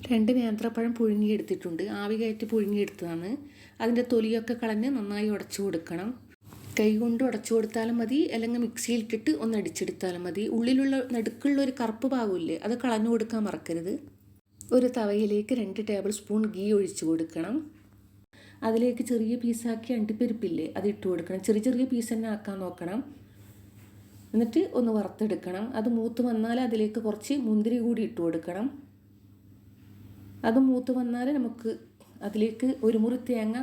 2 നേന്ത്രപ്പഴം പുഴുങ്ങിയെടുത്തിട്ടുണ്ട്. ആവി കയറ്റി പുഴുങ്ങിയെടുത്തതാണ്. അതിൻ്റെ തൊലിയൊക്കെ കളഞ്ഞ് നന്നായി ഉടച്ചു കൊടുക്കണം. കൈ കൊണ്ട് ഉടച്ചു കൊടുത്താലും മതി, അല്ലെങ്കിൽ മിക്സിയിലിട്ടിട്ട് ഒന്ന് അടിച്ചെടുത്താലും മതി. ഉള്ളിലുള്ള നടുക്കുള്ള ഒരു കറുപ്പ് ഭാഗമില്ലേ, അത് കളഞ്ഞു കൊടുക്കാൻ മറക്കരുത്. ഒരു തവയിലേക്ക് 2 ടേബിൾ സ്പൂൺ ഗീ ഒഴിച്ചു കൊടുക്കണം. അതിലേക്ക് ചെറിയ പീസാക്കി അണ്ടിപ്പരിപ്പില്ലേ, അത് ഇട്ട് കൊടുക്കണം. ചെറിയ ചെറിയ പീസ് തന്നെ ആക്കാൻ നോക്കണം. എന്നിട്ട് ഒന്ന് വറുത്തെടുക്കണം. അത് മൂത്ത് വന്നാൽ അതിലേക്ക് കുറച്ച് മുന്തിരി കൂടി ഇട്ട് കൊടുക്കണം. അത് മൂത്ത് വന്നാൽ നമുക്ക് അതിലേക്ക് ഒരു മുറി തേങ്ങ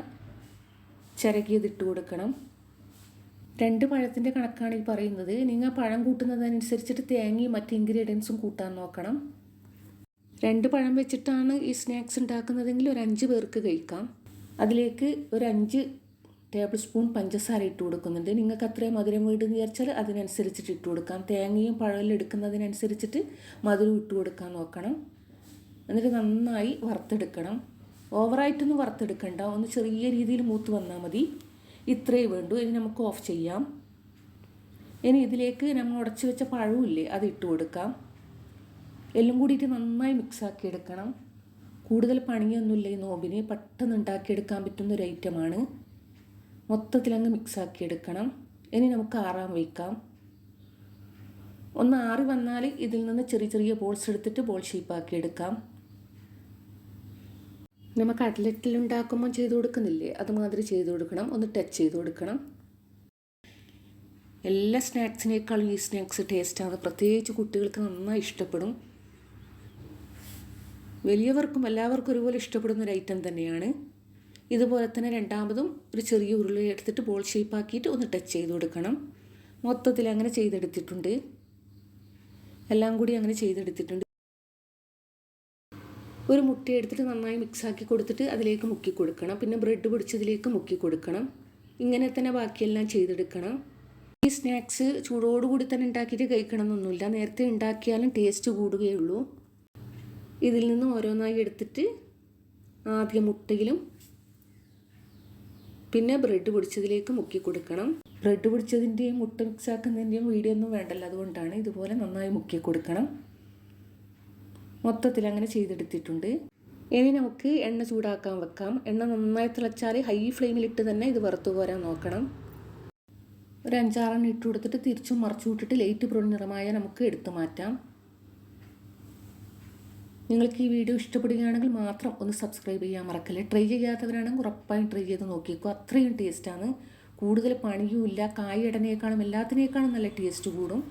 ചിരകിയതിട്ട് കൊടുക്കണം. 2 പഴത്തിൻ്റെ കണക്കാണ് ഈ പറയുന്നത്. നിങ്ങൾ പഴം കൂട്ടുന്നതനുസരിച്ചിട്ട് തേങ്ങയും മറ്റ് ഇൻഗ്രീഡിയൻസും കൂട്ടാൻ നോക്കണം. 2 പഴം വെച്ചിട്ടാണ് ഈ സ്നാക്സ് ഉണ്ടാക്കുന്നതെങ്കിൽ ഒരു 5 പേർക്ക് കഴിക്കാം. അതിലേക്ക് ഒരു 5 ടേബിൾ സ്പൂൺ പഞ്ചസാര ഇട്ട് കൊടുക്കുന്നുണ്ട്. നിങ്ങൾക്ക് അത്രയും മധുരം വേണ്ടെന്ന് വിചാരിച്ചാൽ അതിനനുസരിച്ചിട്ട് ഇട്ട് കൊടുക്കാം. തേങ്ങയും പഴമെല്ലാം എടുക്കുന്നതിനനുസരിച്ചിട്ട് മധുരം ഇട്ട് കൊടുക്കാൻ നോക്കണം. എന്നിട്ട് നന്നായി വറുത്തെടുക്കണം. ഓവറായിട്ടൊന്നും വറുത്തെടുക്കണ്ട, ഒന്ന് ചെറിയ രീതിയിൽ മൂത്ത് വന്നാൽ മതി. ഇത്രയേ വേണ്ടൂ. ഇനി നമുക്ക് ഓഫ് ചെയ്യാം. ഇനി ഇതിലേക്ക് നമ്മൾ ഉടച്ചു വെച്ച പഴമില്ലേ, അത് ഇട്ട് കൊടുക്കാം. എല്ലാം കൂടിയിട്ട് നന്നായി മിക്സാക്കി എടുക്കണം. കൂടുതൽ പണിയൊന്നുമില്ല ഈ നോമ്പിന്, പെട്ടെന്ന് ഉണ്ടാക്കിയെടുക്കാൻ പറ്റുന്ന ഒരു ഐറ്റമാണ്. മൊത്തത്തിലങ്ങ് മിക്സാക്കി എടുക്കണം. ഇനി നമുക്ക് ആറാൻ വയ്ക്കാം. ഒന്ന് ആറി വന്നാൽ ഇതിൽ നിന്ന് ചെറിയ ചെറിയ ബോൾസ് എടുത്തിട്ട് ബോൾ ഷേപ്പാക്കി എടുക്കാം. നമ്മൾ കട്ട്ലറ്റിൽ ഉണ്ടാക്കുമ്പോൾ ചെയ്ത് കൊടുക്കുന്നില്ലേ, അതുമാതിരി ചെയ്ത് കൊടുക്കണം. ഒന്ന് ടച്ച് ചെയ്ത് കൊടുക്കണം. എല്ലാ സ്നാക്സിനേക്കാളും ഈ സ്നാക്സ് ടേസ്റ്റാണ്. പ്രത്യേകിച്ച് കുട്ടികൾക്ക് നന്നായി ഇഷ്ടപ്പെടും. വലിയവർക്കും എല്ലാവർക്കും ഒരുപോലെ ഇഷ്ടപ്പെടുന്ന ഒരു ഐറ്റം തന്നെയാണ്. ഇതുപോലെ തന്നെ രണ്ടാമതും ഒരു ചെറിയ ഉരുളി എടുത്തിട്ട് ബോൾ ഷേപ്പാക്കിയിട്ട് ഒന്ന് ടച്ച് ചെയ്ത് കൊടുക്കണം. മൊത്തത്തിൽ അങ്ങനെ ചെയ്തെടുത്തിട്ടുണ്ട്. എല്ലാം കൂടി അങ്ങനെ ചെയ്തെടുത്തിട്ടുണ്ട്. ഒരു മുട്ട എടുത്തിട്ട് നന്നായി മിക്സാക്കി കൊടുത്തിട്ട് അതിലേക്ക് മുക്കി കൊടുക്കണം. പിന്നെ ബ്രെഡ് പൊടിച്ചതിലേക്ക് മുക്കി കൊടുക്കണം. ഇങ്ങനെ തന്നെ ബാക്കിയെല്ലാം ചെയ്തെടുക്കണം. ഈ സ്നാക്സ് ചൂടോടുകൂടി തന്നെ ഉണ്ടാക്കിയിട്ട് കഴിക്കണം എന്നൊന്നുമില്ല. നേരത്തെ ഉണ്ടാക്കിയാലും ടേസ്റ്റ് കൂടുകയുള്ളൂ. ഇതിൽ നിന്ന് ഓരോന്നായി എടുത്തിട്ട് ആദ്യം മുട്ടയിലും പിന്നെ ബ്രെഡ് പൊടിച്ചതിലേക്ക് മുക്കി കൊടുക്കണം. ബ്രെഡ് പൊടിച്ചതിൻ്റെയും മുട്ട മിക്സാക്കുന്നതിൻ്റെയും വീഡിയോ ഒന്നും വേണ്ടല്ലോ, അതുകൊണ്ടാണ്. ഇതുപോലെ നന്നായി മുക്കി കൊടുക്കണം. മൊത്തത്തിൽ അങ്ങനെ ചെയ്തെടുത്തിട്ടുണ്ട്. ഇനി നമുക്ക് എണ്ണ ചൂടാക്കാൻ വെക്കാം. എണ്ണ നന്നായി തിളച്ചാൽ ഹൈ ഫ്ലെയിമിലിട്ട് തന്നെ ഇത് വറുത്ത് കോരാൻ നോക്കണം. ഒരു 5-6 ഇട്ട് കൊടുത്തിട്ട് തിരിച്ചും മറിച്ചു വിട്ടിട്ട് ലൈറ്റ് ബ്രൗൺ നിറമായ നമുക്ക് എടുത്തു മാറ്റാം. നിങ്ങൾക്ക് ഈ വീഡിയോ ഇഷ്ടപ്പെടുകയാണെങ്കിൽ മാത്രം ഒന്ന് സബ്സ്ക്രൈബ് ചെയ്യാൻ മറക്കല്ലേ. ട്രൈ ചെയ്യാത്തവരാണെങ്കിൽ ഉറപ്പായും ട്രൈ ചെയ്ത് നോക്കിക്കോ. അത്രയും ടേസ്റ്റാണ്. കൂടുതൽ പണിയും ഇല്ല. കായ് ഇടനേക്കാളും എല്ലാത്തിനേക്കാളും നല്ല ടേസ്റ്റ് കൂടും.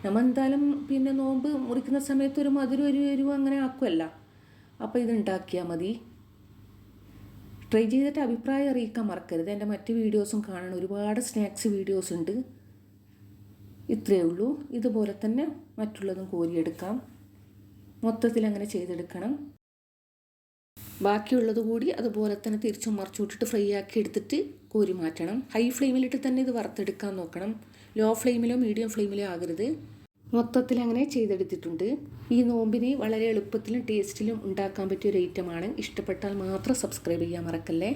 നമ്മൾ എന്തായാലും പിന്നെ നോമ്പ് മുറിക്കുന്ന സമയത്ത് ഒരു മധുരം ഒരു എരിവ് അങ്ങനെ ആക്കുമല്ല. അപ്പോൾ ഇത് ഉണ്ടാക്കിയാൽ മതി. ട്രൈ ചെയ്തിട്ട് അഭിപ്രായം അറിയിക്കാൻ മറക്കരുത്. എൻ്റെ മറ്റ് വീഡിയോസും കാണണം. ഒരുപാട് സ്നാക്സ് വീഡിയോസ് ഉണ്ട്. ഇത്രയേ ഉള്ളൂ. ഇതുപോലെ തന്നെ മറ്റുള്ളതും കോരിയെടുക്കാം. മൊത്തത്തിൽ അങ്ങനെ ചെയ്തെടുക്കണം. ബാക്കിയുള്ളത് കൂടി അതുപോലെ തന്നെ തിരിച്ചും മറിച്ചു വിട്ടിട്ട് ഫ്രൈ ആക്കി എടുത്തിട്ട് കോരി മാറ്റണം. ഹൈ ഫ്ലെയിമിലിട്ട് തന്നെ ഇത് വറുത്തെടുക്കാൻ നോക്കണം. ലോ ഫ്ലെയിമിലോ മീഡിയം ഫ്ലെയിമിലോ ആകരുത്. മൊത്തത്തിൽ അങ്ങനെ ചെയ്തെടുത്തിട്ടുണ്ട്. ഈ നോമ്പിന് വളരെ എളുപ്പത്തിലും ടേസ്റ്റിലും ഉണ്ടാക്കാൻ പറ്റിയ ഒരു ഐറ്റമാണ്. ഇഷ്ടപ്പെട്ടാൽ മാത്രം സബ്സ്ക്രൈബ് ചെയ്യാൻ മറക്കല്ലേ.